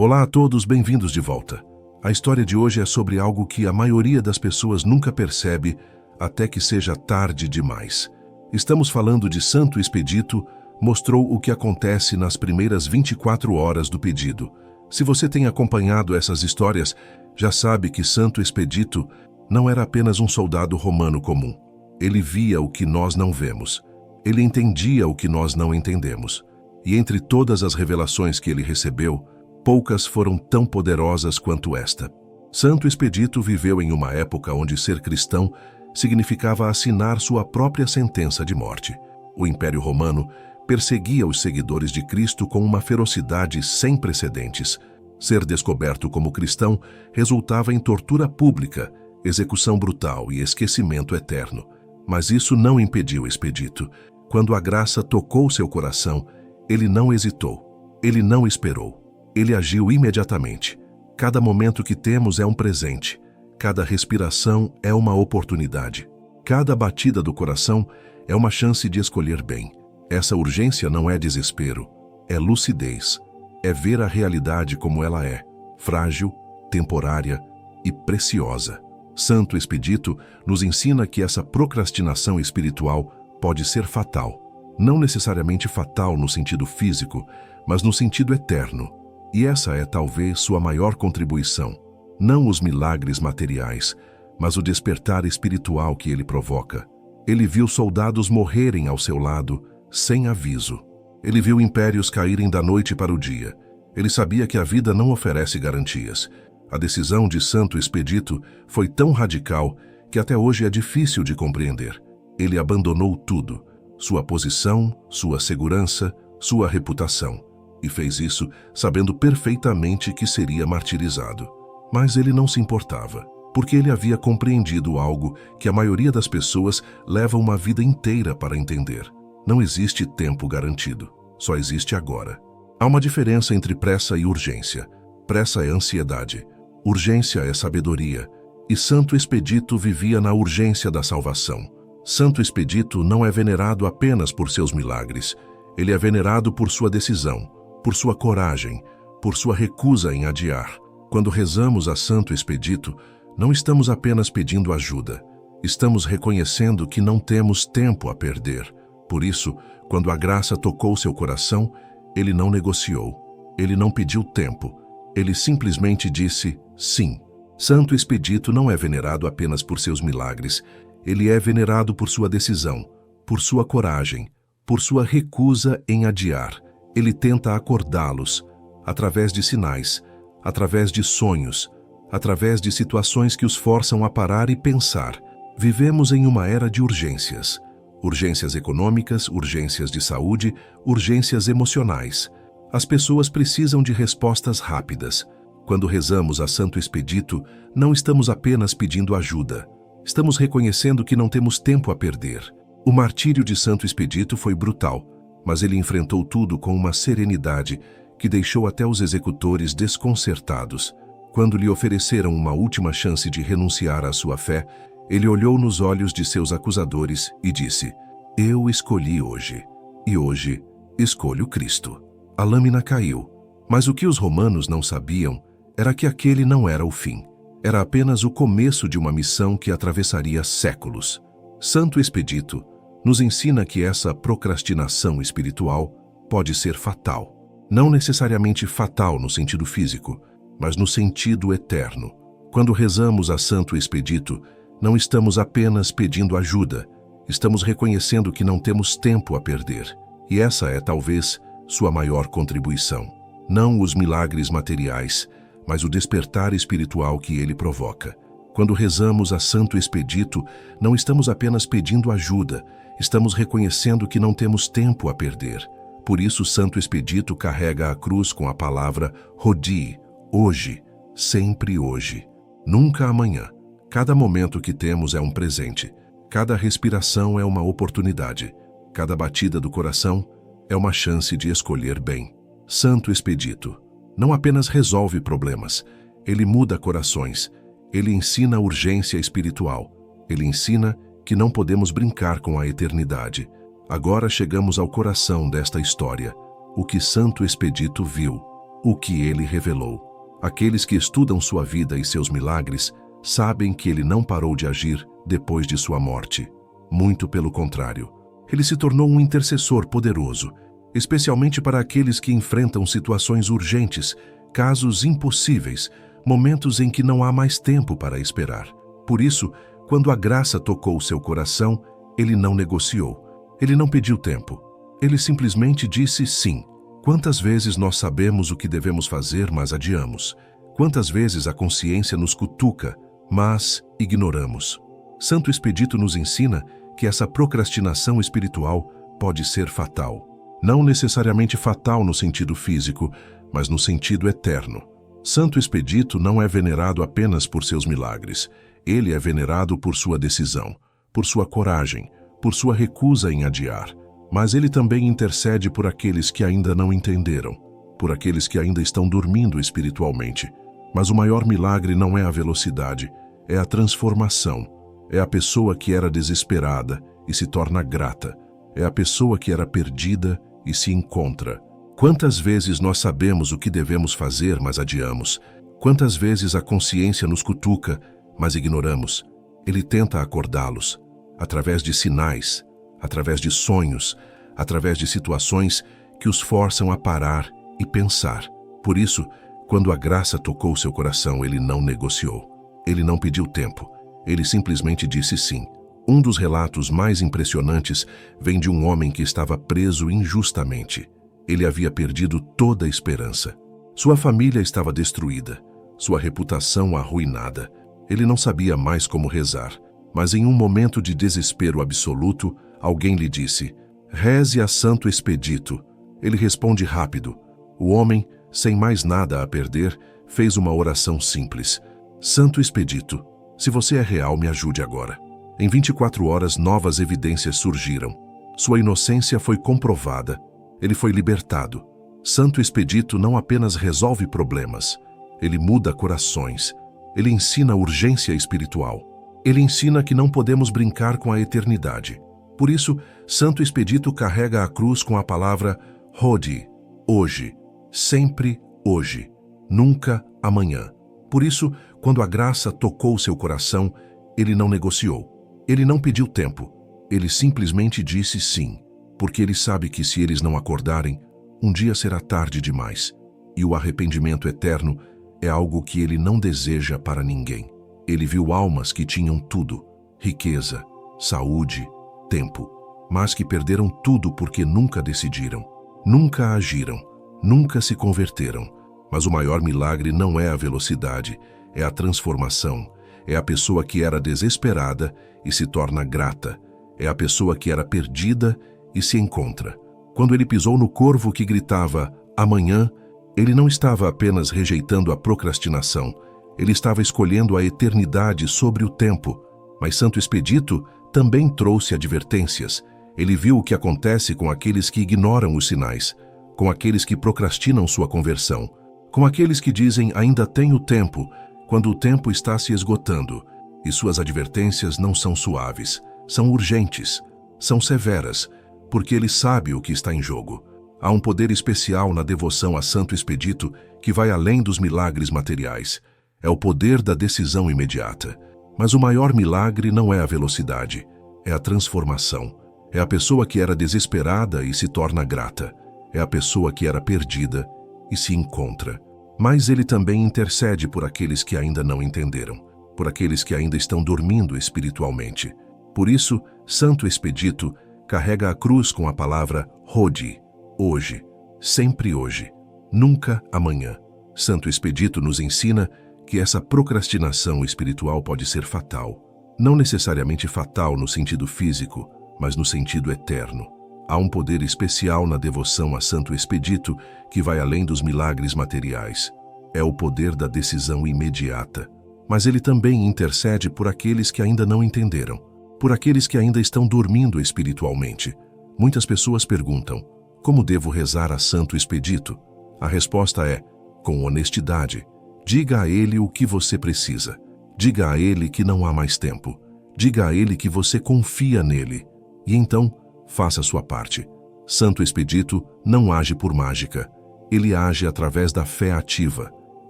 Olá a todos, bem-vindos de volta. A história de hoje é sobre algo que a maioria das pessoas nunca percebe até que seja tarde demais. Estamos falando de Santo Expedito, mostrou o que acontece nas primeiras 24 horas do pedido. Se você tem acompanhado essas histórias, já sabe que Santo Expedito não era apenas um soldado romano comum. Ele via o que nós não vemos. Ele entendia o que nós não entendemos. E entre todas as revelações que ele recebeu, poucas foram tão poderosas quanto esta. Santo Expedito viveu em uma época onde ser cristão significava assinar sua própria sentença de morte. O Império Romano perseguia os seguidores de Cristo com uma ferocidade sem precedentes. Ser descoberto como cristão resultava em tortura pública, execução brutal e esquecimento eterno. Mas isso não impediu Expedito. Quando a graça tocou seu coração, ele não hesitou, ele não esperou. Ele agiu imediatamente. Cada momento que temos é um presente. Cada respiração é uma oportunidade. Cada batida do coração é uma chance de escolher bem. Essa urgência não é desespero, é lucidez. É ver a realidade como ela é, frágil, temporária e preciosa. Santo Expedito nos ensina que essa procrastinação espiritual pode ser fatal. Não necessariamente fatal no sentido físico, mas no sentido eterno. E essa é talvez sua maior contribuição. Não os milagres materiais, mas o despertar espiritual que ele provoca. Ele viu soldados morrerem ao seu lado, sem aviso. Ele viu impérios caírem da noite para o dia. Ele sabia que a vida não oferece garantias. A decisão de Santo Expedito foi tão radical que até hoje é difícil de compreender. Ele abandonou tudo: sua posição, sua segurança, sua reputação. E fez isso sabendo perfeitamente que seria martirizado. Mas ele não se importava, porque ele havia compreendido algo que a maioria das pessoas leva uma vida inteira para entender. Não existe tempo garantido, só existe agora. Há uma diferença entre pressa e urgência. Pressa é ansiedade, urgência é sabedoria, e Santo Expedito vivia na urgência da salvação. Santo Expedito não é venerado apenas por seus milagres, ele é venerado por sua decisão, por sua coragem, por sua recusa em adiar. Quando rezamos a Santo Expedito, não estamos apenas pedindo ajuda, estamos reconhecendo que não temos tempo a perder. Por isso, quando a graça tocou seu coração, ele não negociou, ele não pediu tempo, ele simplesmente disse sim. Santo Expedito não é venerado apenas por seus milagres, ele é venerado por sua decisão, por sua coragem, por sua recusa em adiar. Ele tenta acordá-los, através de sinais, através de sonhos, através de situações que os forçam a parar e pensar. Vivemos em uma era de urgências. Urgências econômicas, urgências de saúde, urgências emocionais. As pessoas precisam de respostas rápidas. Quando rezamos a Santo Expedito, não estamos apenas pedindo ajuda. Estamos reconhecendo que não temos tempo a perder. O martírio de Santo Expedito foi brutal, mas ele enfrentou tudo com uma serenidade que deixou até os executores desconcertados. Quando lhe ofereceram uma última chance de renunciar à sua fé, ele olhou nos olhos de seus acusadores e disse: "Eu escolhi hoje, e hoje escolho Cristo." A lâmina caiu, mas o que os romanos não sabiam era que aquele não era o fim. Era apenas o começo de uma missão que atravessaria séculos. Santo Expedito nos ensina que essa procrastinação espiritual pode ser fatal. Não necessariamente fatal no sentido físico, mas no sentido eterno. Quando rezamos a Santo Expedito, não estamos apenas pedindo ajuda, estamos reconhecendo que não temos tempo a perder. E essa é, talvez, sua maior contribuição. Não os milagres materiais, mas o despertar espiritual que ele provoca. Quando rezamos a Santo Expedito, não estamos apenas pedindo ajuda, estamos reconhecendo que não temos tempo a perder. Por isso, Santo Expedito carrega a cruz com a palavra Hodie, hoje, sempre hoje, nunca amanhã. Cada momento que temos é um presente, cada respiração é uma oportunidade, cada batida do coração é uma chance de escolher bem. Santo Expedito não apenas resolve problemas, ele muda corações, ele ensina urgência espiritual, ele ensina que não podemos brincar com a eternidade. Agora chegamos ao coração desta história, o que Santo Expedito viu. o que ele revelou. Aqueles que estudam sua vida e seus milagres sabem que ele não parou de agir depois de sua morte. Muito pelo contrário. Ele se tornou um intercessor poderoso, especialmente para aqueles que enfrentam situações urgentes, casos impossíveis, momentos em que não há mais tempo para esperar. Por isso, quando a graça tocou seu coração, ele não negociou. Ele não pediu tempo. Ele simplesmente disse sim. Quantas vezes nós sabemos o que devemos fazer, mas adiamos? Quantas vezes a consciência nos cutuca, mas ignoramos? Santo Expedito nos ensina que essa procrastinação espiritual pode ser fatal. Não necessariamente fatal no sentido físico, mas no sentido eterno. Santo Expedito não é venerado apenas por seus milagres. Ele é venerado por sua decisão, por sua coragem, por sua recusa em adiar. Mas ele também intercede por aqueles que ainda não entenderam, por aqueles que ainda estão dormindo espiritualmente. Mas o maior milagre não é a velocidade, é a transformação. É a pessoa que era desesperada e se torna grata. É a pessoa que era perdida e se encontra. Quantas vezes nós sabemos o que devemos fazer, mas adiamos? Quantas vezes a consciência nos cutuca, mas ignoramos? Ele tenta acordá-los, através de sinais, através de sonhos, através de situações que os forçam a parar e pensar. Por isso, quando a graça tocou seu coração, ele não negociou. Ele não pediu tempo. Ele simplesmente disse sim. Um dos relatos mais impressionantes vem de um homem que estava preso injustamente. Ele havia perdido toda a esperança. Sua família estava destruída, sua reputação arruinada. Ele não sabia mais como rezar, mas em um momento de desespero absoluto, alguém lhe disse: "Reze a Santo Expedito." Ele responde rápido. O homem, sem mais nada a perder, fez uma oração simples: "Santo Expedito, se você é real, me ajude agora." Em 24 horas, novas evidências surgiram. Sua inocência foi comprovada. Ele foi libertado. Santo Expedito não apenas resolve problemas, ele muda corações. Ele ensina urgência espiritual. Ele ensina que não podemos brincar com a eternidade. Por isso, Santo Expedito carrega a cruz com a palavra Hodi, hoje, sempre hoje, nunca amanhã. Por isso, quando a graça tocou seu coração, ele não negociou. Ele não pediu tempo. Ele simplesmente disse sim, porque ele sabe que se eles não acordarem, um dia será tarde demais. E o arrependimento eterno é algo que ele não deseja para ninguém. Ele viu almas que tinham tudo, riqueza, saúde, tempo, mas que perderam tudo porque nunca decidiram, nunca agiram, nunca se converteram. Mas o maior milagre não é a velocidade, é a transformação. É a pessoa que era desesperada e se torna grata. É a pessoa que era perdida e se encontra. Quando ele pisou no corvo que gritava amanhã, ele não estava apenas rejeitando a procrastinação, ele estava escolhendo a eternidade sobre o tempo. Mas Santo Expedito também trouxe advertências. Ele viu o que acontece com aqueles que ignoram os sinais, com aqueles que procrastinam sua conversão, com aqueles que dizem ainda tenho tempo, quando o tempo está se esgotando. E suas advertências não são suaves, são urgentes, são severas, porque ele sabe o que está em jogo. Há um poder especial na devoção a Santo Expedito que vai além dos milagres materiais. É o poder da decisão imediata. Mas o maior milagre não é a velocidade, é a transformação. É a pessoa que era desesperada e se torna grata. É a pessoa que era perdida e se encontra. Mas ele também intercede por aqueles que ainda não entenderam, por aqueles que ainda estão dormindo espiritualmente. Por isso, Santo Expedito carrega a cruz com a palavra Hodi, hoje, sempre hoje, nunca amanhã. Santo Expedito nos ensina que essa procrastinação espiritual pode ser fatal. Não necessariamente fatal no sentido físico, mas no sentido eterno. Há um poder especial na devoção a Santo Expedito que vai além dos milagres materiais. É o poder da decisão imediata. Mas ele também intercede por aqueles que ainda não entenderam, por aqueles que ainda estão dormindo espiritualmente. Muitas pessoas perguntam: como devo rezar a Santo Expedito? A resposta é: com honestidade. Diga a ele o que você precisa. Diga a ele que não há mais tempo. Diga a ele que você confia nele. E então, faça a sua parte. Santo Expedito não age por mágica. Ele age através da fé ativa.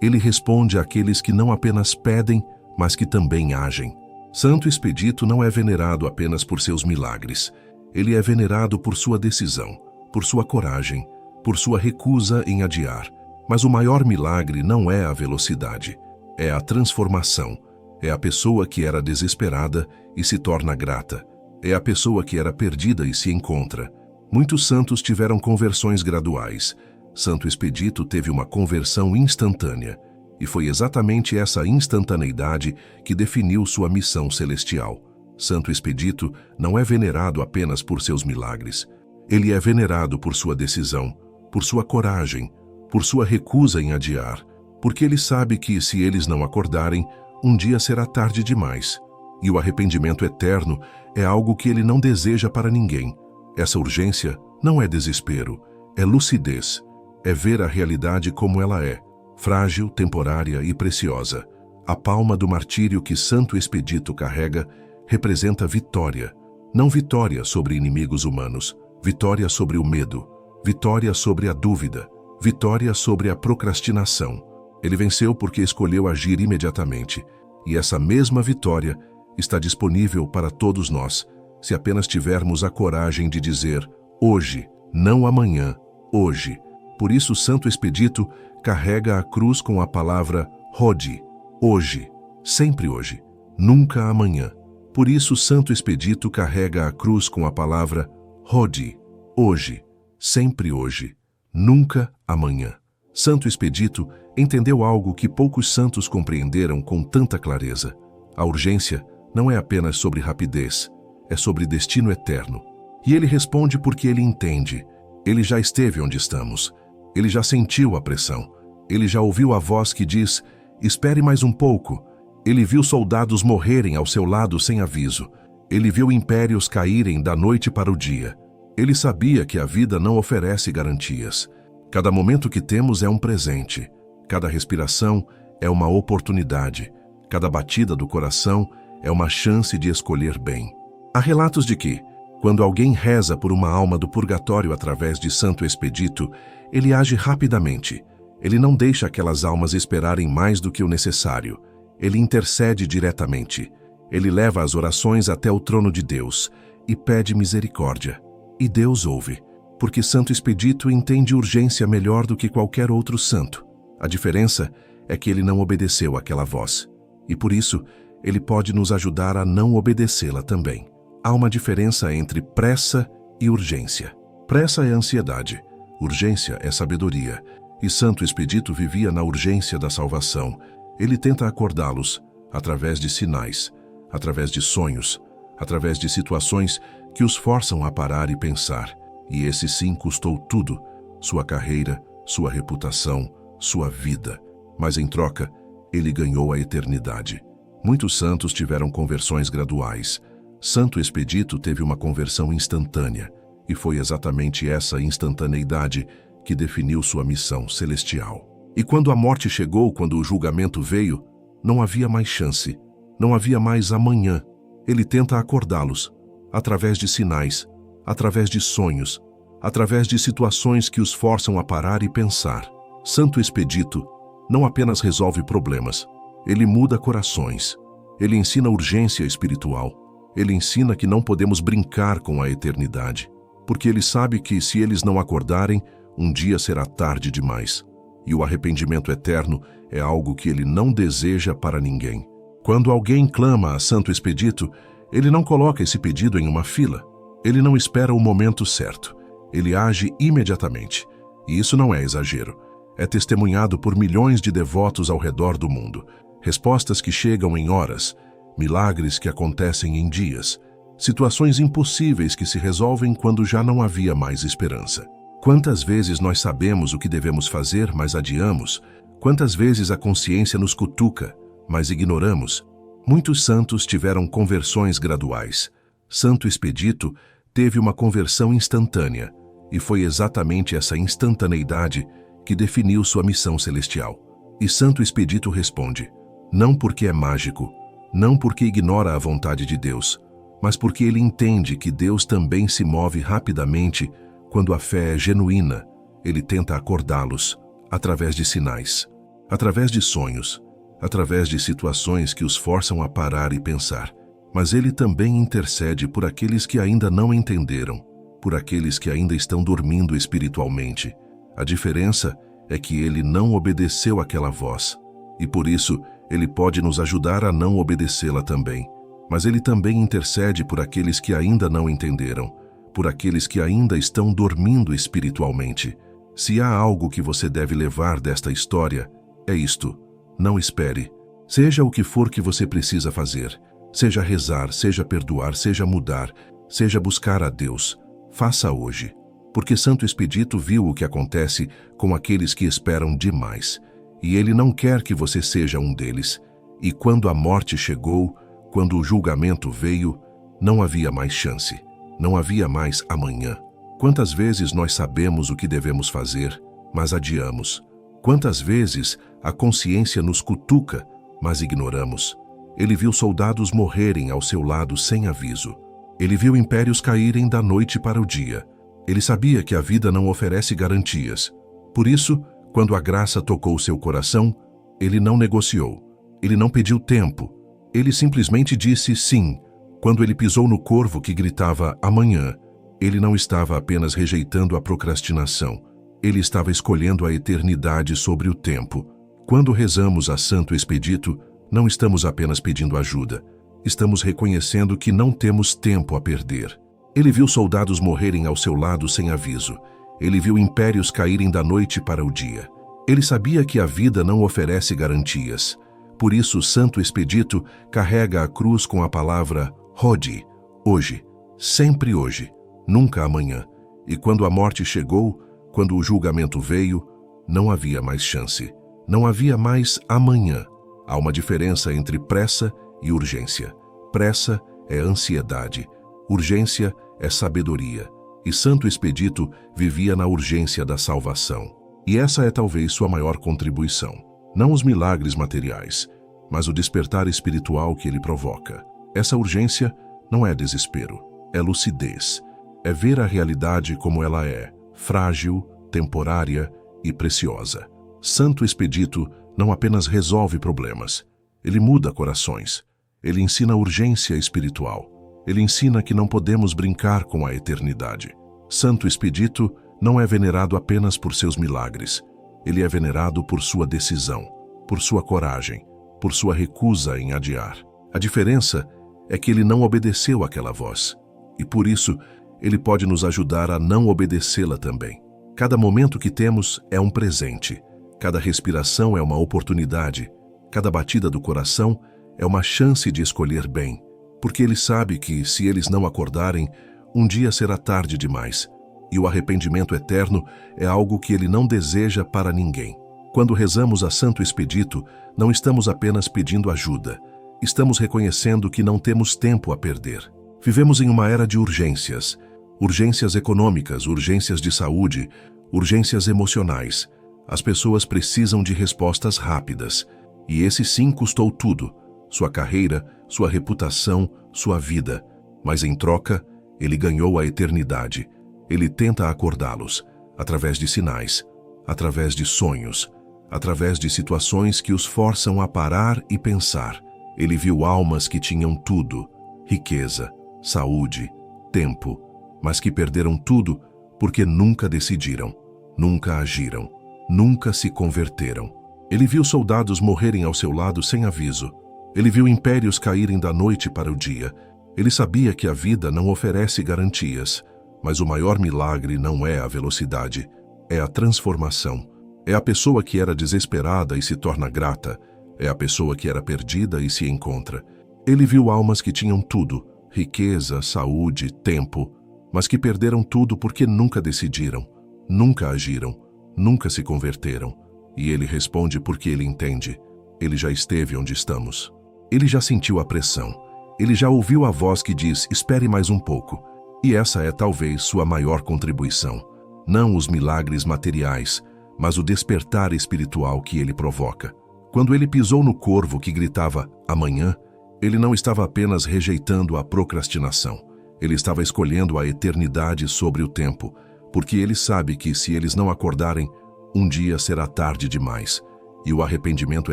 Ele responde àqueles que não apenas pedem, mas que também agem. Santo Expedito não é venerado apenas por seus milagres. Ele é venerado por sua decisão, por sua coragem, por sua recusa em adiar. Mas o maior milagre não é a velocidade, é a transformação. É a pessoa que era desesperada e se torna grata. É a pessoa que era perdida e se encontra. Muitos santos tiveram conversões graduais. Santo Expedito teve uma conversão instantânea. E foi exatamente essa instantaneidade que definiu sua missão celestial. Santo Expedito não é venerado apenas por seus milagres. Ele é venerado por sua decisão, por sua coragem, por sua recusa em adiar, porque ele sabe que, se eles não acordarem, um dia será tarde demais. E o arrependimento eterno é algo que ele não deseja para ninguém. Essa urgência não é desespero, é lucidez, é ver a realidade como ela é, frágil, temporária e preciosa. A palma do martírio que Santo Expedito carrega representa vitória. Não vitória sobre inimigos humanos, vitória sobre o medo, vitória sobre a dúvida, vitória sobre a procrastinação. Ele venceu porque escolheu agir imediatamente. E essa mesma vitória está disponível para todos nós, se apenas tivermos a coragem de dizer hoje, não amanhã, hoje. Por isso, Santo Expedito carrega a cruz com a palavra Hodi, hoje, sempre hoje, nunca amanhã. Por isso, Santo Expedito carrega a cruz com a palavra Hodi, hoje, sempre hoje, nunca amanhã. Santo Expedito entendeu algo que poucos santos compreenderam com tanta clareza. A urgência não é apenas sobre rapidez, é sobre destino eterno. E ele responde porque ele entende. Ele já esteve onde estamos. Ele já sentiu a pressão. Ele já ouviu a voz que diz, espere mais um pouco. Ele viu soldados morrerem ao seu lado sem aviso. Ele viu impérios caírem da noite para o dia. Ele sabia que a vida não oferece garantias. Cada momento que temos é um presente. Cada respiração é uma oportunidade. Cada batida do coração é uma chance de escolher bem. Há relatos de que, quando alguém reza por uma alma do purgatório através de Santo Expedito, ele age rapidamente. Ele não deixa aquelas almas esperarem mais do que o necessário. Ele intercede diretamente. Ele leva as orações até o trono de Deus e pede misericórdia. E Deus ouve, porque Santo Expedito entende urgência melhor do que qualquer outro santo. A diferença é que ele não obedeceu àquela voz. E por isso, ele pode nos ajudar a não obedecê-la também. Há uma diferença entre pressa e urgência. Pressa é ansiedade, urgência é sabedoria. E Santo Expedito vivia na urgência da salvação. Ele tenta acordá-los através de sinais, através de sonhos, através de situações que os forçam a parar e pensar. E esse sim custou tudo, sua carreira, sua reputação, sua vida. Mas em troca, ele ganhou a eternidade. Muitos santos tiveram conversões graduais. Santo Expedito teve uma conversão instantânea, e foi exatamente essa instantaneidade que definiu sua missão celestial. E quando a morte chegou, quando o julgamento veio, não havia mais chance, não havia mais amanhã. Ele tenta acordá-los, através de sinais, através de sonhos, através de situações que os forçam a parar e pensar. Santo Expedito não apenas resolve problemas, ele muda corações. Ele ensina urgência espiritual. Ele ensina que não podemos brincar com a eternidade, porque ele sabe que, se eles não acordarem, um dia será tarde demais. E o arrependimento eterno é algo que ele não deseja para ninguém. Quando alguém clama a Santo Expedito, ele não coloca esse pedido em uma fila. Ele não espera o momento certo. Ele age imediatamente. E isso não é exagero. É testemunhado por milhões de devotos ao redor do mundo. Respostas que chegam em horas, milagres que acontecem em dias, situações impossíveis que se resolvem quando já não havia mais esperança. Quantas vezes nós sabemos o que devemos fazer, mas adiamos? Quantas vezes a consciência nos cutuca, mas ignoramos? Muitos santos tiveram conversões graduais. Santo Expedito teve uma conversão instantânea, e foi exatamente essa instantaneidade que definiu sua missão celestial. E Santo Expedito responde, não porque é mágico, não porque ignora a vontade de Deus, mas porque ele entende que Deus também se move rapidamente quando a fé é genuína ele tenta acordá-los através de sinais, através de sonhos, através de situações que os forçam a parar e pensar. Mas ele também intercede por aqueles que ainda não entenderam, por aqueles que ainda estão dormindo espiritualmente. A diferença é que ele não obedeceu àquela voz, e por isso ele pode nos ajudar a não obedecê-la também. Mas ele também intercede por aqueles que ainda não entenderam, por aqueles que ainda estão dormindo espiritualmente. Se há algo que você deve levar desta história, é isto: não espere. Seja o que for que você precisa fazer, seja rezar, seja perdoar, seja mudar, seja buscar a Deus, faça hoje. Porque Santo Expedito viu o que acontece com aqueles que esperam demais, e ele não quer que você seja um deles. E quando a morte chegou, quando o julgamento veio, não havia mais chance, não havia mais amanhã. Quantas vezes nós sabemos o que devemos fazer, mas adiamos? Quantas vezes a consciência nos cutuca, mas ignoramos? Ele viu soldados morrerem ao seu lado sem aviso. Ele viu impérios caírem da noite para o dia. Ele sabia que a vida não oferece garantias. Por isso, quando a graça tocou seu coração, ele não negociou. Ele não pediu tempo. Ele simplesmente disse sim. Quando ele pisou no corvo que gritava amanhã, ele não estava apenas rejeitando a procrastinação. Ele estava escolhendo a eternidade sobre o tempo. Quando rezamos a Santo Expedito, não estamos apenas pedindo ajuda. Estamos reconhecendo que não temos tempo a perder. Ele viu soldados morrerem ao seu lado sem aviso. Ele viu impérios caírem da noite para o dia. Ele sabia que a vida não oferece garantias. Por isso, o Santo Expedito carrega a cruz com a palavra Hodie, hoje, sempre hoje, nunca amanhã. E quando a morte chegou, quando o julgamento veio, não havia mais chance. Não havia mais amanhã. Há uma diferença entre pressa e urgência. Pressa é ansiedade. Urgência é sabedoria, e Santo Expedito vivia na urgência da salvação. E essa é talvez sua maior contribuição. Não os milagres materiais, mas o despertar espiritual que ele provoca. Essa urgência não é desespero, é lucidez. É ver a realidade como ela é, frágil, temporária e preciosa. Santo Expedito não apenas resolve problemas, ele muda corações. Ele ensina urgência espiritual. Ele ensina que não podemos brincar com a eternidade. Santo Expedito não é venerado apenas por seus milagres. Ele é venerado por sua decisão, por sua coragem, por sua recusa em adiar. A diferença é que ele não obedeceu àquela voz. E por isso, ele pode nos ajudar a não obedecê-la também. Cada momento que temos é um presente. Cada respiração é uma oportunidade. Cada batida do coração é uma chance de escolher bem. Porque ele sabe que, se eles não acordarem, um dia será tarde demais. E o arrependimento eterno é algo que ele não deseja para ninguém. Quando rezamos a Santo Expedito, não estamos apenas pedindo ajuda. Estamos reconhecendo que não temos tempo a perder. Vivemos em uma era de urgências. Urgências econômicas, urgências de saúde, urgências emocionais. As pessoas precisam de respostas rápidas. E esse sim custou tudo. Sua carreira, sua reputação, sua vida. Mas em troca, ele ganhou a eternidade. Ele tenta acordá-los, através de sinais, através de sonhos, através de situações que os forçam a parar e pensar. Ele viu almas que tinham tudo, riqueza, saúde, tempo, mas que perderam tudo porque nunca decidiram, nunca agiram, nunca se converteram. Ele viu soldados morrerem ao seu lado sem aviso. Ele viu impérios caírem da noite para o dia. Ele sabia que a vida não oferece garantias, mas o maior milagre não é a velocidade, é a transformação. É a pessoa que era desesperada e se torna grata. É a pessoa que era perdida e se encontra. Ele viu almas que tinham tudo, riqueza, saúde, tempo, mas que perderam tudo porque nunca decidiram, nunca agiram, nunca se converteram. E ele responde porque ele entende. Ele já esteve onde estamos. Ele já sentiu a pressão. Ele já ouviu a voz que diz, espere mais um pouco. E essa é talvez sua maior contribuição. Não os milagres materiais, mas o despertar espiritual que ele provoca. Quando ele pisou no corvo que gritava, amanhã, ele não estava apenas rejeitando a procrastinação. Ele estava escolhendo a eternidade sobre o tempo. porque ele sabe que, se eles não acordarem, um dia será tarde demais, e o arrependimento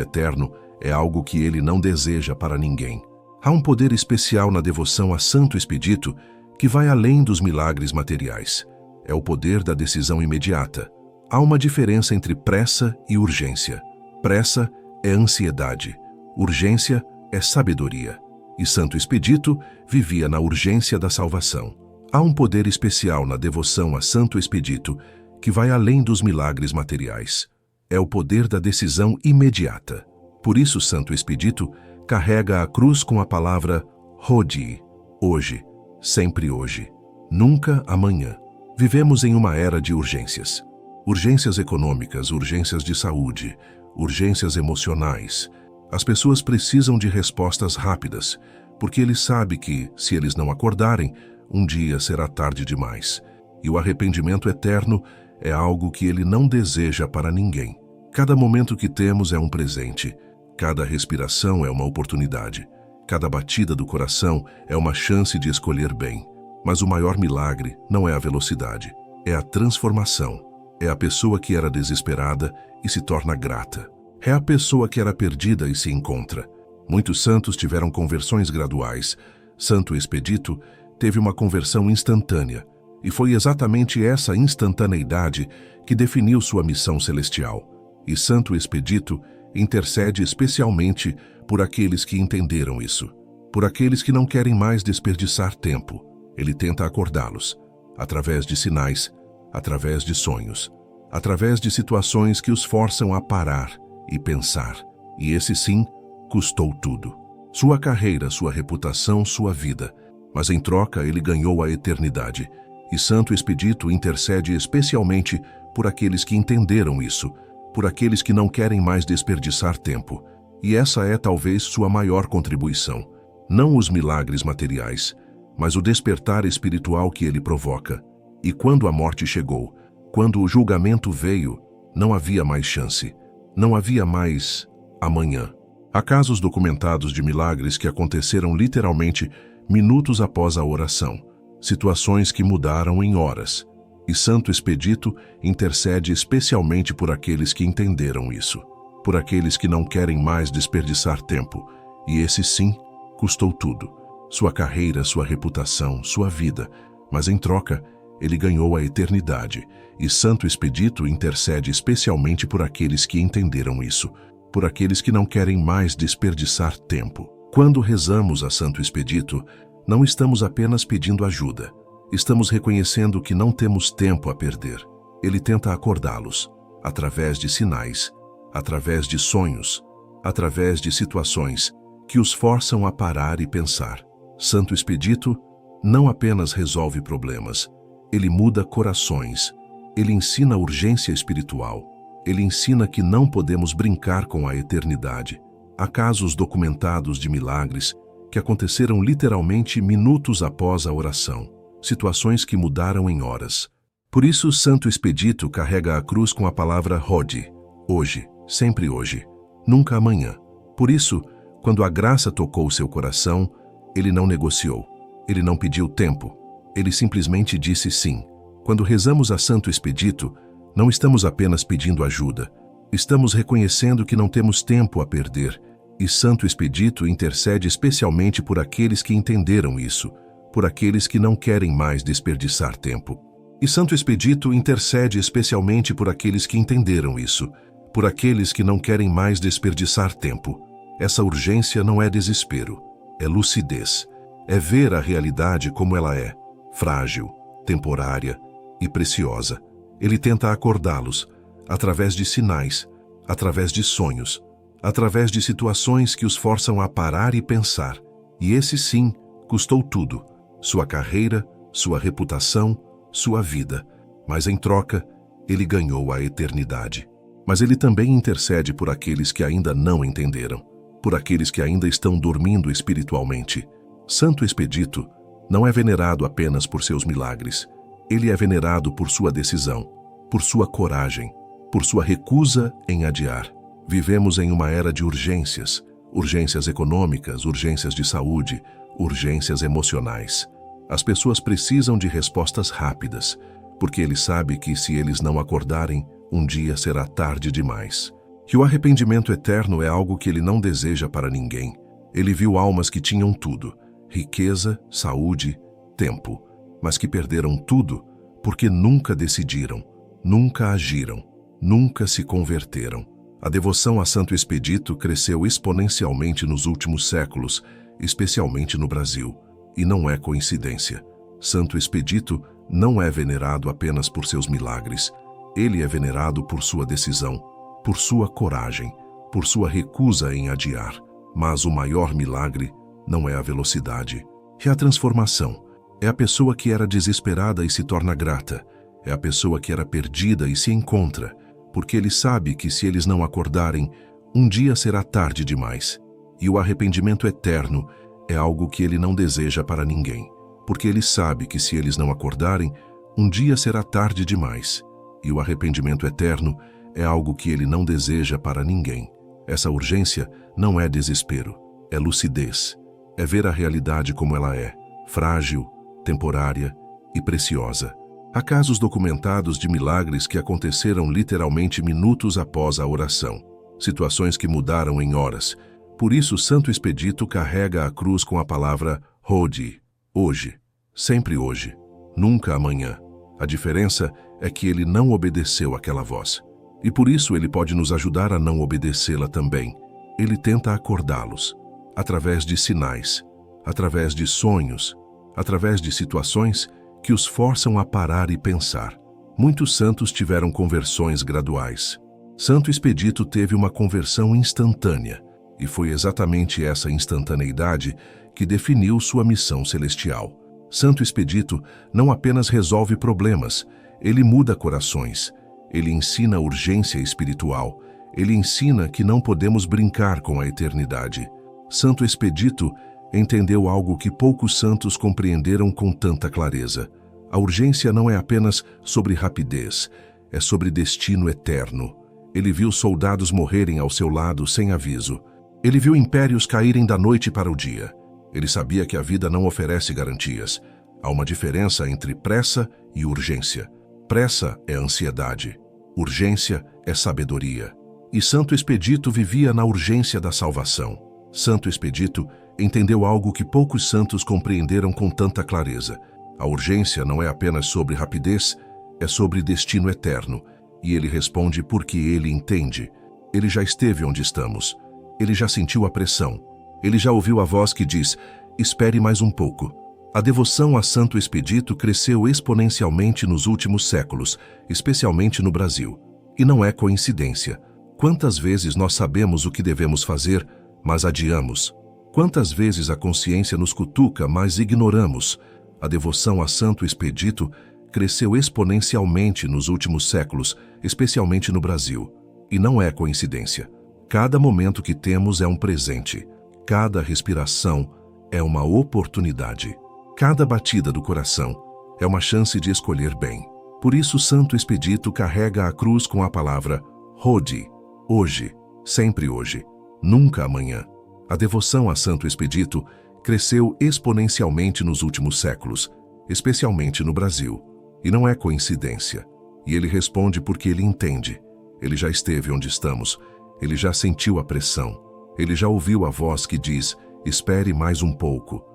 eterno é algo que ele não deseja para ninguém. Há um poder especial na devoção a Santo Expedito que vai além dos milagres materiais. É o poder da decisão imediata. Há uma diferença entre pressa e urgência. Pressa é ansiedade, urgência é sabedoria. E Santo Expedito vivia na urgência da salvação. Há um poder especial na devoção a Santo Expedito que vai além dos milagres materiais. É o poder da decisão imediata. Por isso, Santo Expedito carrega a cruz com a palavra Hodie, hoje, sempre hoje, nunca amanhã. Vivemos em uma era de urgências. Urgências econômicas, urgências de saúde, urgências emocionais. As pessoas precisam de respostas rápidas, porque ele sabe que, se eles não acordarem, um dia será tarde demais. E o arrependimento eterno é algo que ele não deseja para ninguém. Cada momento que temos é um presente. Cada respiração é uma oportunidade. Cada batida do coração é uma chance de escolher bem. Mas o maior milagre não é a velocidade, é a transformação. É a pessoa que era desesperada e se torna grata. É a pessoa que era perdida e se encontra. Muitos santos tiveram conversões graduais. Santo Expedito teve uma conversão instantânea, e foi exatamente essa instantaneidade que definiu sua missão celestial. E Santo Expedito intercede especialmente por aqueles que entenderam isso, por aqueles que não querem mais desperdiçar tempo. Ele tenta acordá-los, através de sinais, através de sonhos, através de situações que os forçam a parar e pensar. E esse sim, custou tudo. Sua carreira, sua reputação, sua vida. Mas em troca ele ganhou a eternidade. E Santo Expedito intercede especialmente por aqueles que entenderam isso, por aqueles que não querem mais desperdiçar tempo. E essa é talvez sua maior contribuição. Não os milagres materiais, mas o despertar espiritual que ele provoca. E quando a morte chegou, quando o julgamento veio, não havia mais chance. Não havia mais amanhã. Há casos documentados de milagres que aconteceram literalmente minutos após a oração. Situações que mudaram em horas. E Santo Expedito intercede especialmente por aqueles que entenderam isso. Por aqueles que não querem mais desperdiçar tempo. E esse sim, custou tudo. Sua carreira, sua reputação, sua vida. Mas em troca, ele ganhou a eternidade. E Santo Expedito intercede especialmente por aqueles que entenderam isso. Por aqueles que não querem mais desperdiçar tempo. Quando rezamos a Santo Expedito, não estamos apenas pedindo ajuda. Estamos reconhecendo que não temos tempo a perder. Ele tenta acordá-los, através de sinais, através de sonhos, através de situações que os forçam a parar e pensar. Santo Expedito não apenas resolve problemas, ele muda corações, ele ensina urgência espiritual, ele ensina que não podemos brincar com a eternidade. Há casos documentados de milagres que aconteceram literalmente minutos após a oração, situações que mudaram em horas. Por isso, Santo Expedito carrega a cruz com a palavra Hodie, hoje, sempre hoje, nunca amanhã. Por isso, quando a graça tocou seu coração, ele não negociou, ele não pediu tempo, ele simplesmente disse sim. Quando rezamos a Santo Expedito, não estamos apenas pedindo ajuda, estamos reconhecendo que não temos tempo a perder, e Santo Expedito intercede especialmente por aqueles que entenderam isso, por aqueles que não querem mais desperdiçar tempo. E Santo Expedito intercede especialmente por aqueles que entenderam isso, por aqueles que não querem mais desperdiçar tempo. Essa urgência não é desespero, é lucidez, é ver a realidade como ela é, frágil, temporária e preciosa. Ele tenta acordá-los, através de sinais, através de sonhos, através de situações que os forçam a parar e pensar. E esse sim, custou tudo, sua carreira, sua reputação, sua vida. Mas em troca, ele ganhou a eternidade. Mas ele também intercede por aqueles que ainda não entenderam, por aqueles que ainda estão dormindo espiritualmente. Santo Expedito não é venerado apenas por seus milagres. Ele é venerado por sua decisão, por sua coragem, por sua recusa em adiar. Vivemos em uma era de urgências, urgências econômicas, urgências de saúde, urgências emocionais. As pessoas precisam de respostas rápidas, porque ele sabe que se eles não acordarem, um dia será tarde demais. Que o arrependimento eterno é algo que ele não deseja para ninguém. Ele viu almas que tinham tudo, riqueza, saúde, tempo, mas que perderam tudo porque nunca decidiram, nunca agiram, nunca se converteram. A devoção a Santo Expedito cresceu exponencialmente nos últimos séculos, especialmente no Brasil. E não é coincidência. Santo Expedito não é venerado apenas por seus milagres. Ele é venerado por sua decisão, por sua coragem, por sua recusa em adiar. Mas o maior milagre não é a velocidade, é a transformação. É a pessoa que era desesperada e se torna grata. É a pessoa que era perdida e se encontra, porque ele sabe que se eles não acordarem, um dia será tarde demais. E o arrependimento eterno é algo que ele não deseja para ninguém, porque ele sabe que se eles não acordarem, um dia será tarde demais. E o arrependimento eterno é algo que ele não deseja para ninguém. Essa urgência não é desespero, é lucidez, é ver a realidade como ela é, frágil, temporária e preciosa. Há casos documentados de milagres que aconteceram literalmente minutos após a oração, situações que mudaram em horas. Por isso, Santo Expedito carrega a cruz com a palavra Hodie, hoje, sempre hoje, nunca amanhã. A diferença é que ele não obedeceu àquela voz. E por isso ele pode nos ajudar a não obedecê-la também. Ele tenta acordá-los, através de sinais, através de sonhos, através de situações que os forçam a parar e pensar. Muitos santos tiveram conversões graduais. Santo Expedito teve uma conversão instantânea, e foi exatamente essa instantaneidade que definiu sua missão celestial. Santo Expedito não apenas resolve problemas, ele muda corações. Ele ensina urgência espiritual. Ele ensina que não podemos brincar com a eternidade. Santo Expedito entendeu algo que poucos santos compreenderam com tanta clareza. A urgência não é apenas sobre rapidez, é sobre destino eterno. Ele viu soldados morrerem ao seu lado sem aviso. Ele viu impérios caírem da noite para o dia. Ele sabia que a vida não oferece garantias. Há uma diferença entre pressa e urgência. Pressa é ansiedade. Urgência é sabedoria. E Santo Expedito vivia na urgência da salvação. Santo Expedito entendeu algo que poucos santos compreenderam com tanta clareza. A urgência não é apenas sobre rapidez, é sobre destino eterno. E ele responde porque ele entende. Ele já esteve onde estamos. Ele já sentiu a pressão. Ele já ouviu a voz que diz, espere mais um pouco. A devoção a Santo Expedito cresceu exponencialmente nos últimos séculos, especialmente no Brasil. E não é coincidência. Quantas vezes nós sabemos o que devemos fazer, mas adiamos? Quantas vezes a consciência nos cutuca, mas ignoramos? A devoção a Santo Expedito cresceu exponencialmente nos últimos séculos, especialmente no Brasil. E não é coincidência. Cada momento que temos é um presente. Cada respiração é uma oportunidade. Cada batida do coração é uma chance de escolher bem. Por isso, Santo Expedito carrega a cruz com a palavra Hodie, hoje, sempre hoje, nunca amanhã. A devoção a Santo Expedito cresceu exponencialmente nos últimos séculos, especialmente no Brasil. E não é coincidência. E ele responde porque ele entende. Ele já esteve onde estamos. Ele já sentiu a pressão. Ele já ouviu a voz que diz, espere mais um pouco.